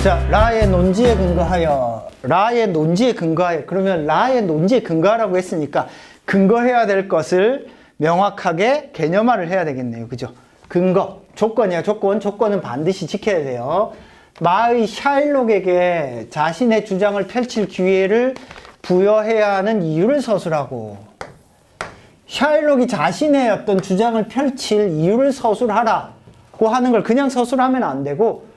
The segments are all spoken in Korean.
자, 라의 논지에 근거하여, 그러면 라의 논지에 근거하라고 했으니까 근거해야 될 것을 명확하게 개념화를 해야 되겠네요. 그죠? 근거, 조건이야, 조건. 조건은 반드시 지켜야 돼요. 마의 샤일록에게 자신의 주장을 펼칠 기회를 부여해야 하는 이유를 서술하고, 샤일록이 자신의 어떤 주장을 펼칠 이유를 서술하라고 하는 걸 그냥 서술하면 안 되고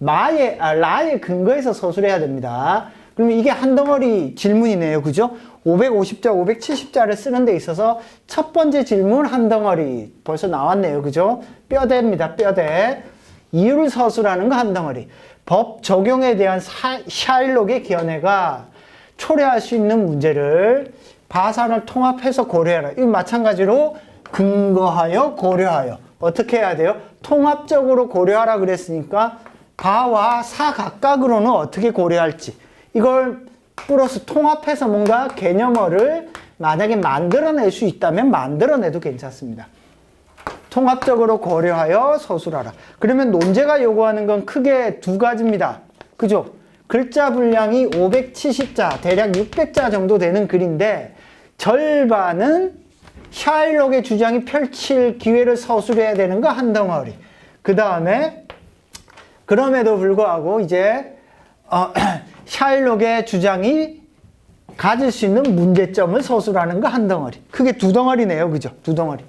라의 근거에서 서술해야 됩니다. 그러면 이게 한 덩어리 질문이네요. 그죠? 550자, 570자를 쓰는 데 있어서 첫 번째 질문 한 덩어리 벌써 나왔네요. 그죠? 뼈대입니다. 뼈대. 이유를 서술하는 거 한 덩어리. 법 적용에 대한 샤일록의 견해가 초래할 수 있는 문제를 바산을 통합해서 고려해라. 이 마찬가지로 근거하여 고려하여. 어떻게 해야 돼요? 통합적으로 고려하라 그랬으니까 바와 사 각각으로는 어떻게 고려할지 이걸 플러스 통합해서 뭔가 개념어를 만약에 만들어낼 수 있다면 만들어내도 괜찮습니다. 통합적으로 고려하여 서술하라. 그러면 논제가 요구하는 건 크게 두 가지입니다. 그죠? 글자 분량이 570자, 대략 600자 정도 되는 글인데 절반은 샤일록의 주장이 펼칠 기회를 서술해야 되는 거 한 덩어리. 그 다음에 그럼에도 불구하고 이제 샤일록의 주장이 가질 수 있는 문제점을 서술하는 거 한 덩어리. 크게 두 덩어리네요. 그죠? 두 덩어리.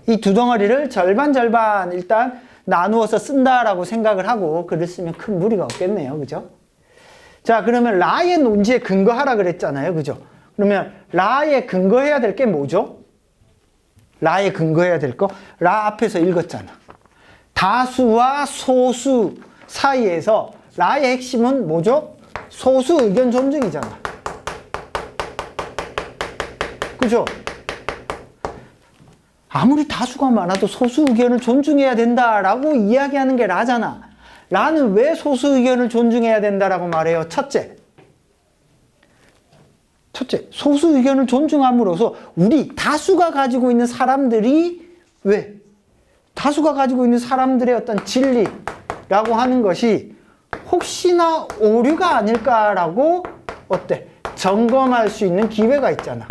이 두 덩어리를 절반 일단 나누어서 쓴다라고 생각을 하고 글을 쓰면 큰 무리가 없겠네요. 그죠? 자, 그러면 라의 논지에 근거하라 그랬잖아요. 그죠? 그러면 라에 근거해야 될 게 뭐죠? 라에 근거해야 될 거? 라 앞에서 읽었잖아. 다수와 소수 사이에서 라의 핵심은 뭐죠? 소수 의견 존중이잖아. 그죠? 아무리 다수가 많아도 소수 의견을 존중해야 된다라고 이야기하는 게 라잖아. 라는 왜 소수 의견을 존중해야 된다라고 말해요? 첫째, 소수 의견을 존중함으로써 우리 다수가 가지고 있는 사람들이 왜? 다수가 가지고 있는 사람들의 어떤 진리라고 하는 것이 혹시나 오류가 아닐까라고 어때? 점검할 수 있는 기회가 있잖아.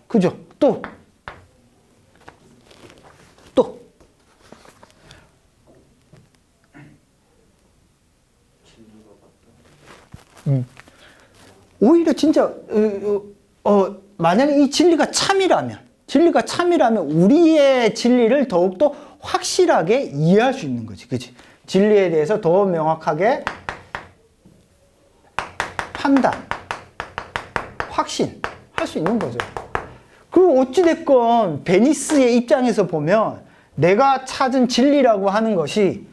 그죠? 또 오히려 진짜 만약에 이 진리가 참이라면 우리의 진리를 더욱더 확실하게 이해할 수 있는 거지. 그치? 진리에 대해서 더 명확하게 판단, 확신할 수 있는 거죠. 그리고 어찌됐건 베니스의 입장에서 보면 내가 찾은 진리라고 하는 것이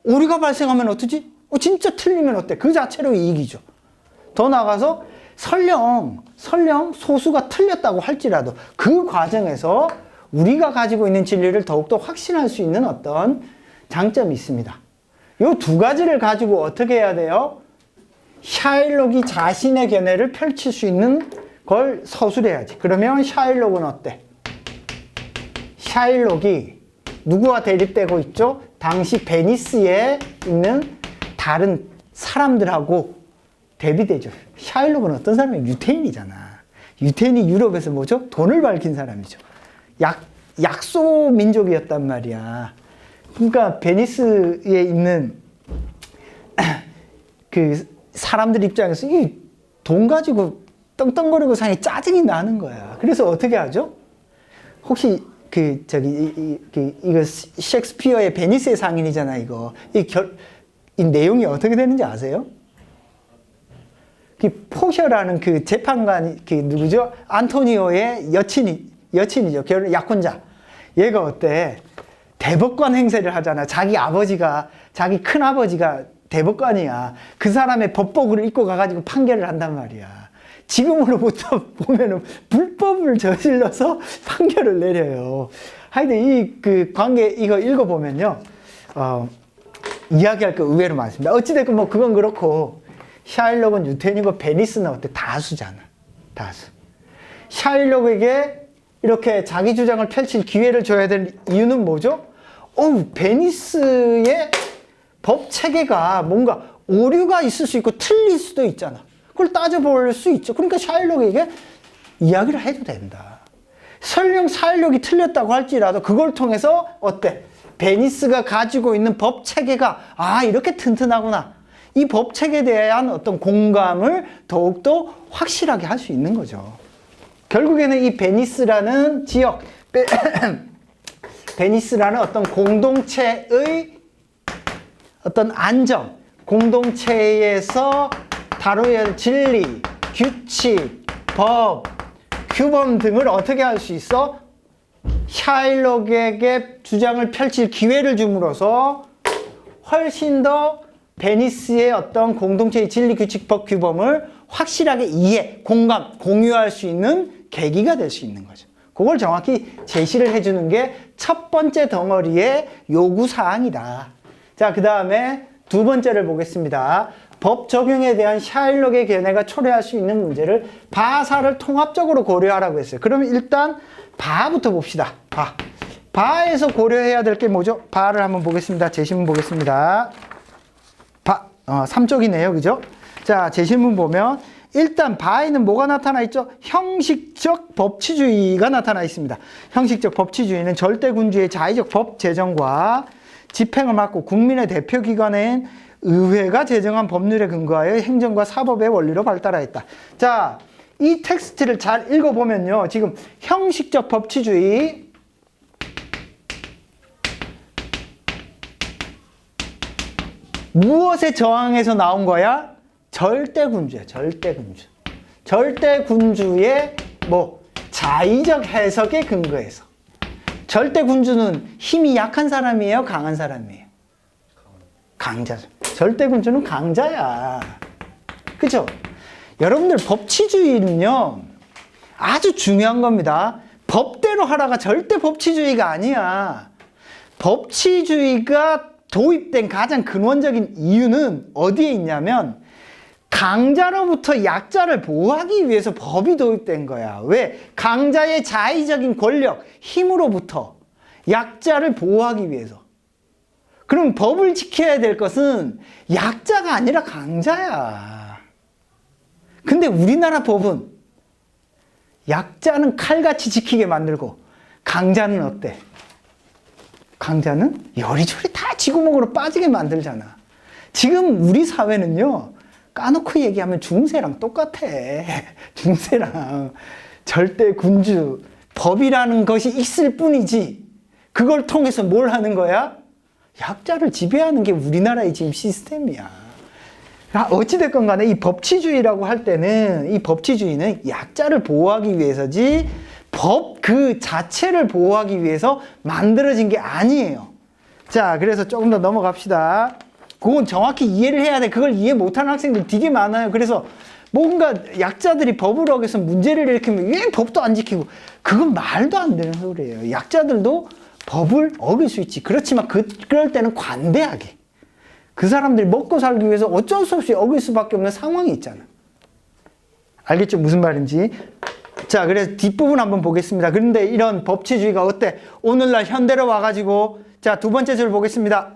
오류가 발생하면 어떠지? 진짜 틀리면 어때? 그 자체로 이익이죠. 더 나아가서 설령 소수가 틀렸다고 할지라도 그 과정에서 우리가 가지고 있는 진리를 더욱더 확신할 수 있는 어떤 장점이 있습니다. 이 두 가지를 가지고 어떻게 해야 돼요? 샤일록이 자신의 견해를 펼칠 수 있는 걸 서술해야지. 그러면 샤일록은 어때? 샤일록이 누구와 대립되고 있죠? 당시 베니스에 있는 다른 사람들하고 대비되죠. 샤일록은 어떤 사람이에요? 유태인이잖아. 유태인이 유럽에서 뭐죠? 돈을 밝힌 사람이죠. 약소 민족이었단 말이야. 그러니까 베니스에 있는 그 사람들 입장에서 이 돈 가지고 떵떵거리고 사니 짜증이 나는 거야. 그래서 어떻게 하죠? 혹시 이거 셰익스피어의 베니스의 상인이잖아, 이거. 이 내용이 어떻게 되는지 아세요? 포셔라는 그 재판관, 누구죠? 안토니오의 여친이죠. 결혼 약혼자. 얘가 어때? 대법관 행세를 하잖아. 자기 큰아버지가 대법관이야. 그 사람의 법복을 입고 가가지고 판결을 한단 말이야. 지금으로부터 보면은 불법을 저질러서 판결을 내려요. 하여튼 그 관계 이거 읽어보면요. 이야기할 거 의외로 많습니다. 어찌됐건 뭐 그건 그렇고, 샤일록은 유태인이고 베니스는 어때? 다수잖아. 다수. 샤일록에게 이렇게 자기 주장을 펼칠 기회를 줘야 될 이유는 뭐죠? 베니스의 법 체계가 뭔가 오류가 있을 수 있고 틀릴 수도 있잖아. 그걸 따져볼 수 있죠. 그러니까 샤일록에게 이야기를 해도 된다. 설령 샤일록이 틀렸다고 할지라도 그걸 통해서 어때? 베니스가 가지고 있는 법 체계가 이렇게 튼튼하구나. 이 법 체계에 대한 어떤 공감을 더욱더 확실하게 할 수 있는 거죠. 결국에는 이 베니스라는 지역, 베니스라는 어떤 공동체의 어떤 안정, 공동체에서 다뤄야 할 진리, 규칙, 법, 규범 등을 어떻게 할 수 있어? 샤일록에게 주장을 펼칠 기회를 줌으로써 훨씬 더 베니스의 어떤 공동체의 진리, 규칙, 법, 규범을 확실하게 이해, 공감, 공유할 수 있는 계기가 될 수 있는 거죠. 그걸 정확히 제시를 해주는 게 첫 번째 덩어리의 요구사항이다. 자, 그 다음에 두 번째를 보겠습니다. 법 적용에 대한 샤일록의 견해가 초래할 수 있는 문제를 바사를 통합적으로 고려하라고 했어요. 그러면 일단 바부터 봅시다. 바에서 고려해야 될 게 뭐죠? 바를 한번 보겠습니다. 제시문 보겠습니다. 3쪽이네요. 그죠? 자, 제시문 보면 일단 바에는 뭐가 나타나 있죠? 형식적 법치주의가 나타나 있습니다. 형식적 법치주의는 절대군주의 자의적 법 제정과 집행을 맡고 국민의 대표기관인 의회가 제정한 법률에 근거하여 행정과 사법의 원리로 발달하였다. 자, 이 텍스트를 잘 읽어보면요. 지금 형식적 법치주의, 무엇에 저항해서 나온 거야? 절대군주야, 절대군주. 절대군주의 자의적 해석에 근거해서. 절대군주는 힘이 약한 사람이에요? 강한 사람이에요? 강자죠. 절대군주는 강자야. 그죠? 여러분들 법치주의는요, 아주 중요한 겁니다. 법대로 하라가 절대 법치주의가 아니야. 법치주의가 도입된 가장 근원적인 이유는 어디에 있냐면 강자로부터 약자를 보호하기 위해서 법이 도입된 거야. 왜? 강자의 자의적인 권력, 힘으로부터 약자를 보호하기 위해서. 그럼 법을 지켜야 될 것은 약자가 아니라 강자야. 근데 우리나라 법은 약자는 칼같이 지키게 만들고 강자는 어때? 강자는 요리조리 다 지구멍으로 빠지게 만들잖아. 지금 우리 사회는요, 까놓고 얘기하면 중세랑 똑같아. 중세랑. 절대 군주, 법이라는 것이 있을 뿐이지, 그걸 통해서 뭘 하는 거야? 약자를 지배하는 게 우리나라의 지금 시스템이야. 어찌됐건 간에 이 법치주의라고 할 때는, 이 법치주의는 약자를 보호하기 위해서지 법 그 자체를 보호하기 위해서 만들어진 게 아니에요. 자, 그래서 조금 더 넘어갑시다. 그건 정확히 이해를 해야 돼. 그걸 이해 못하는 학생들 되게 많아요. 그래서 뭔가 약자들이 법을 어겨서 문제를 일으키면 왜 법도 안 지키고, 그건 말도 안 되는 소리예요. 약자들도 법을 어길 수 있지. 그렇지만 그럴 때는 관대하게. 그 사람들이 먹고 살기 위해서 어쩔 수 없이 어길 수밖에 없는 상황이 있잖아. 알겠죠? 무슨 말인지. 자, 그래서 뒷부분 한번 보겠습니다. 그런데 이런 법치주의가 어때? 오늘날 현대로 와가지고, 자, 두 번째 줄 보겠습니다.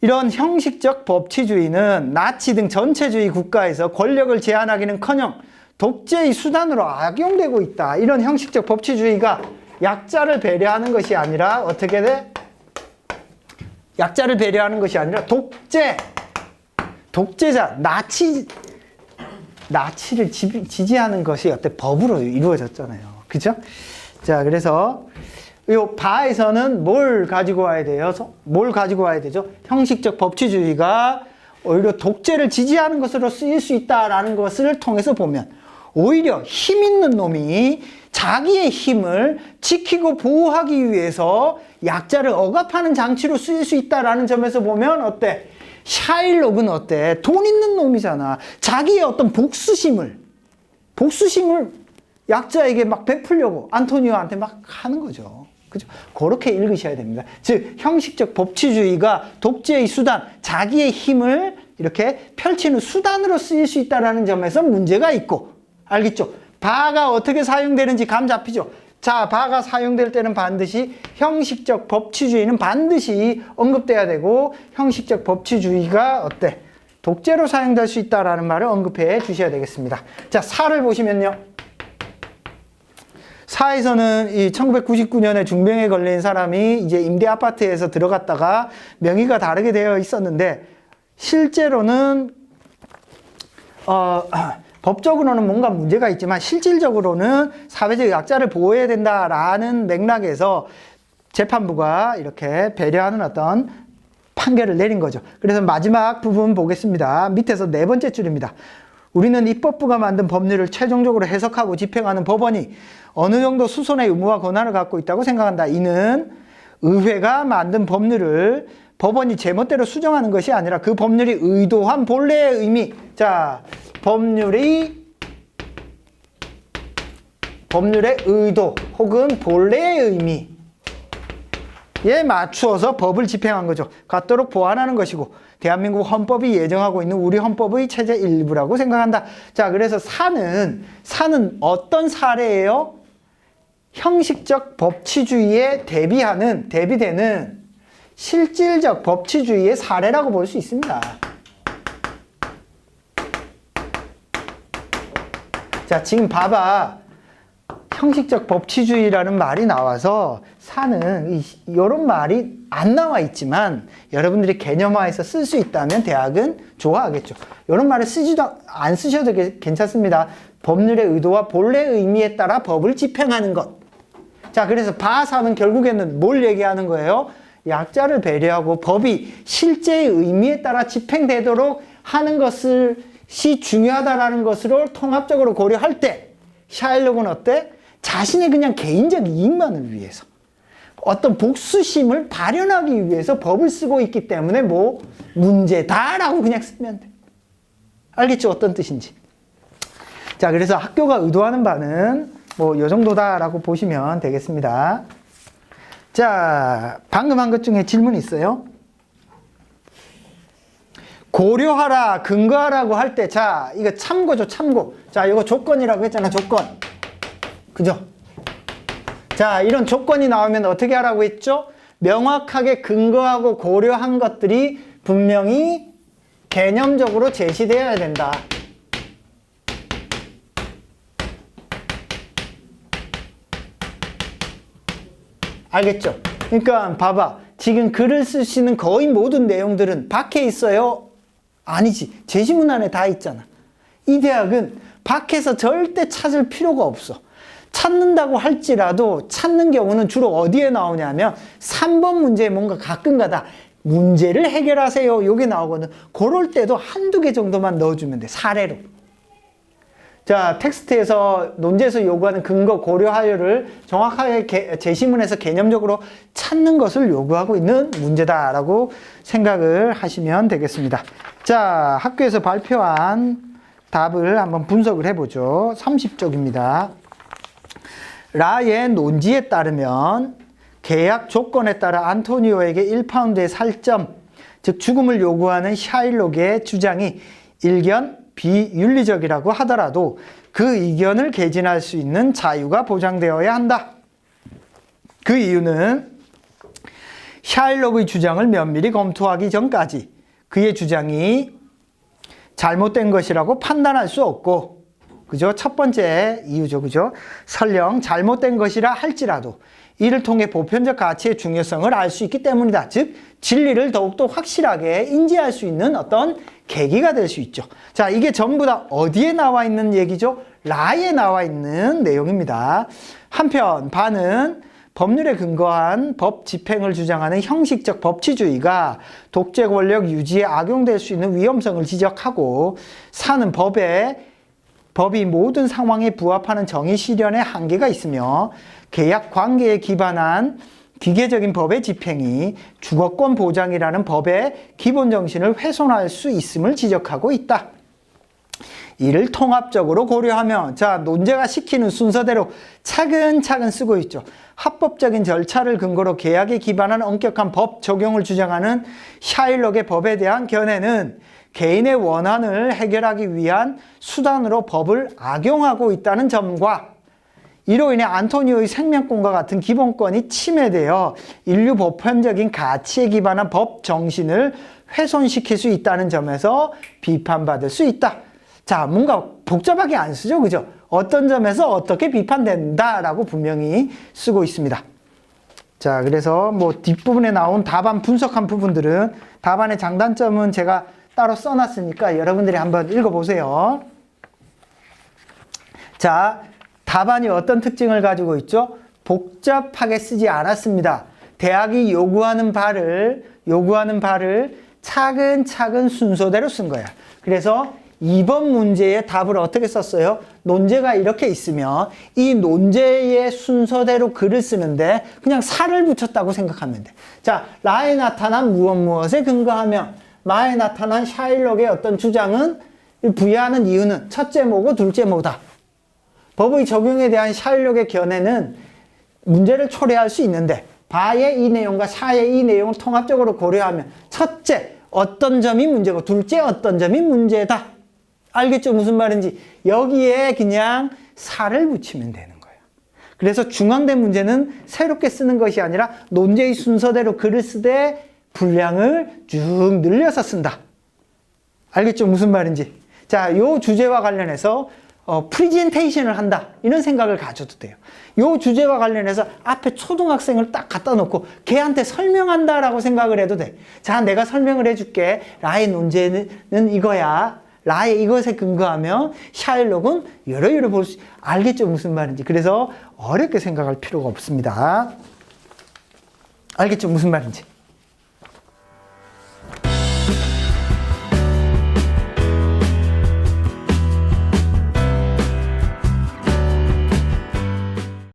이런 형식적 법치주의는 나치 등 전체주의 국가에서 권력을 제한하기는커녕 독재의 수단으로 악용되고 있다. 이런 형식적 법치주의가 약자를 배려하는 것이 아니라 어떻게 돼? 약자를 배려하는 것이 아니라 독재자, 나치를 지지하는 것이 어때? 법으로 이루어졌잖아요. 그죠? 자, 그래서 요 바에서는 뭘 가지고 와야 돼요? 뭘 가지고 와야 되죠? 형식적 법치주의가 오히려 독재를 지지하는 것으로 쓰일 수 있다라는 것을 통해서 보면, 오히려 힘 있는 놈이 자기의 힘을 지키고 보호하기 위해서 약자를 억압하는 장치로 쓰일 수 있다라는 점에서 보면 어때? 샤일록은 어때? 돈 있는 놈이잖아. 자기의 어떤 복수심을 약자에게 막 베풀려고 안토니오한테 막 하는 거죠. 그죠? 그렇게 읽으셔야 됩니다. 즉, 형식적 법치주의가 독재의 수단, 자기의 힘을 이렇게 펼치는 수단으로 쓰일 수 있다는 점에서 문제가 있고, 알겠죠? 바가 어떻게 사용되는지 감 잡히죠? 자, 바가 사용될 때는 반드시 형식적 법치주의는 반드시 언급돼야 되고, 형식적 법치주의가 어때? 독재로 사용될 수 있다라는 말을 언급해 주셔야 되겠습니다. 자, 4를 보시면요. 4에서는 이 1999년에 중병에 걸린 사람이 이제 임대 아파트에서 들어갔다가 명의가 다르게 되어 있었는데 실제로는 법적으로는 뭔가 문제가 있지만 실질적으로는 사회적 약자를 보호해야 된다라는 맥락에서 재판부가 이렇게 배려하는 어떤 판결을 내린 거죠. 그래서 마지막 부분 보겠습니다. 밑에서 4번째 줄입니다. 우리는 입법부가 만든 법률을 최종적으로 해석하고 집행하는 법원이 어느 정도 수선의 의무와 권한을 갖고 있다고 생각한다. 이는 의회가 만든 법률을 법원이 제멋대로 수정하는 것이 아니라 그 법률이 의도한 본래의 의미. 자, 법률의 의도 혹은 본래의 의미에 맞추어서 법을 집행한 거죠. 갖도록 보완하는 것이고 대한민국 헌법이 예정하고 있는 우리 헌법의 체제 일부라고 생각한다. 자, 그래서 사는 어떤 사례예요? 형식적 법치주의에 대비되는 실질적 법치주의의 사례라고 볼 수 있습니다. 자, 지금 봐봐. 형식적 법치주의라는 말이 나와서 사는 이런 말이 안 나와 있지만 여러분들이 개념화해서 쓸 수 있다면 대학은 좋아하겠죠. 이런 말을 안 쓰셔도 괜찮습니다. 법률의 의도와 본래의 의미에 따라 법을 집행하는 것. 자, 그래서 바사는 결국에는 뭘 얘기하는 거예요? 약자를 배려하고 법이 실제의 의미에 따라 집행되도록 하는 것이 중요하다라는 것으로 통합적으로 고려할 때 샤일록은 어때? 자신의 그냥 개인적 이익만을 위해서 어떤 복수심을 발현하기 위해서 법을 쓰고 있기 때문에 뭐 문제다라고 그냥 쓰면 돼. 알겠죠? 어떤 뜻인지. 자, 그래서 학교가 의도하는 바는 뭐 요 정도다라고 보시면 되겠습니다. 자, 방금 한 것 중에 질문 있어요? 고려하라, 근거하라고 할 때, 자, 이거 참고죠, 참고. 자, 이거 조건이라고 했잖아, 조건. 그죠? 자, 이런 조건이 나오면 어떻게 하라고 했죠? 명확하게 근거하고 고려한 것들이 분명히 개념적으로 제시되어야 된다. 알겠죠? 그러니까 봐봐. 지금 글을 쓰시는 거의 모든 내용들은 밖에 있어요? 아니지. 제시문 안에 다 있잖아. 이 대학은 밖에서 절대 찾을 필요가 없어. 찾는다고 할지라도 찾는 경우는 주로 어디에 나오냐면 3번 문제에 뭔가 가끔가다 문제를 해결하세요. 요게 나오거든. 그럴 때도 한두 개 정도만 넣어주면 돼. 사례로. 자, 텍스트에서 논제에서 요구하는 근거 고려하여를 정확하게 제시문에서 개념적으로 찾는 것을 요구하고 있는 문제다라고 생각을 하시면 되겠습니다. 자, 학교에서 발표한 답을 한번 분석을 해보죠. 30쪽입니다. 라의 논지에 따르면 계약 조건에 따라 안토니오에게 1파운드의 살점, 즉 죽음을 요구하는 샤일록의 주장이 일견 비윤리적이라고 하더라도 그 의견을 개진할 수 있는 자유가 보장되어야 한다. 그 이유는 샤일록의 주장을 면밀히 검토하기 전까지 그의 주장이 잘못된 것이라고 판단할 수 없고, 그죠? 첫 번째 이유죠. 그죠? 설령 잘못된 것이라 할지라도 이를 통해 보편적 가치의 중요성을 알 수 있기 때문이다. 즉, 진리를 더욱더 확실하게 인지할 수 있는 어떤 계기가 될 수 있죠. 자, 이게 전부 다 어디에 나와 있는 얘기죠? 라에 나와 있는 내용입니다. 한편 반은 법률에 근거한 법 집행을 주장하는 형식적 법치주의가 독재 권력 유지에 악용될 수 있는 위험성을 지적하고, 사는 법이 모든 상황에 부합하는 정의 실현에 한계가 있으며 계약 관계에 기반한 기계적인 법의 집행이 주거권 보장이라는 법의 기본 정신을 훼손할 수 있음을 지적하고 있다. 이를 통합적으로 고려하며, 자, 논제가 시키는 순서대로 차근차근 쓰고 있죠. 합법적인 절차를 근거로 계약에 기반한 엄격한 법 적용을 주장하는 샤일록의 법에 대한 견해는 개인의 원한을 해결하기 위한 수단으로 법을 악용하고 있다는 점과 이로 인해 안토니오의 생명권과 같은 기본권이 침해되어 인류 보편적인 가치에 기반한 법 정신을 훼손시킬 수 있다는 점에서 비판받을 수 있다. 자, 뭔가 복잡하게 안 쓰죠, 그죠? 어떤 점에서 어떻게 비판된다라고 분명히 쓰고 있습니다. 자, 그래서 뭐 뒷부분에 나온 답안 분석한 부분들은 답안의 장단점은 제가 따로 써놨으니까 여러분들이 한번 읽어보세요. 자, 답안이 어떤 특징을 가지고 있죠? 복잡하게 쓰지 않았습니다. 대학이 요구하는 바를 차근차근 순서대로 쓴 거야. 그래서 2번 문제의 답을 어떻게 썼어요? 논제가 이렇게 있으면 이 논제의 순서대로 글을 쓰는데 그냥 살을 붙였다고 생각하면 돼. 자, 라에 나타난 무엇에 근거하며 마에 나타난 샤일록의 어떤 주장은 부여하는 이유는 첫째 뭐고 둘째 뭐다. 법의 적용에 대한 샤일록의 견해는 문제를 초래할 수 있는데 바의 이 내용과 샤의 이 내용을 통합적으로 고려하면 첫째 어떤 점이 문제고 둘째 어떤 점이 문제다. 알겠죠? 무슨 말인지. 여기에 그냥 살을 붙이면 되는 거예요. 그래서 중앙된 문제는 새롭게 쓰는 것이 아니라 논제의 순서대로 글을 쓰되 분량을 쭉 늘려서 쓴다. 알겠죠? 무슨 말인지. 자, 요 주제와 관련해서 프리젠테이션을 한다. 이런 생각을 가져도 돼요. 요 주제와 관련해서 앞에 초등학생을 딱 갖다 놓고 걔한테 설명한다라고 생각을 해도 돼. 자, 내가 설명을 해줄게. 라의 논제는 이거야. 라의 이것에 근거하며 샤일록은 여러 볼 수, 알겠죠? 무슨 말인지. 그래서 어렵게 생각할 필요가 없습니다. 알겠죠? 무슨 말인지.